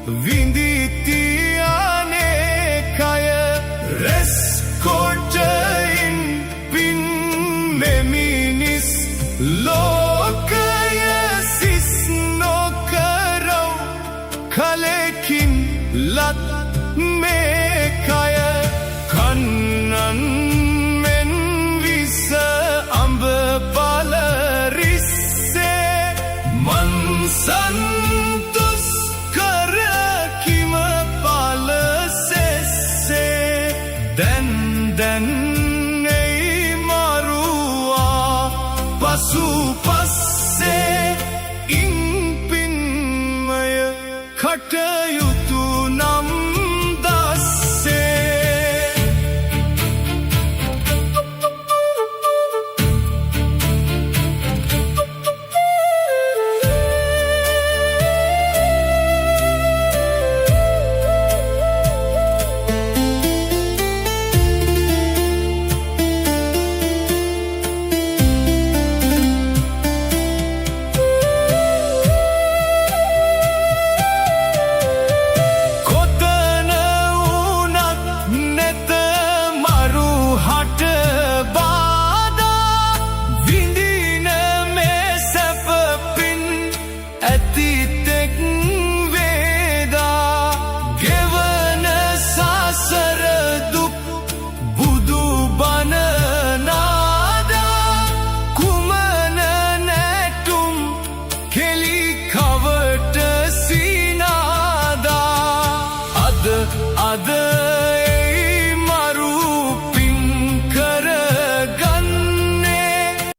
විඳිතියානේ කය රැස් කොටයින් පින් මෙමිනිස් ලෝකය සිස් නොකරව කලකින් ලත් මේ කය කන්නන් මෙන් විස අඹ බල රිස්සේ මන්සන්තුස් කර කිම පල සෙස්සේ දැන් එයි මරුවා පසු පස්සේ ඉන් පින්මය කටයුතු නම් other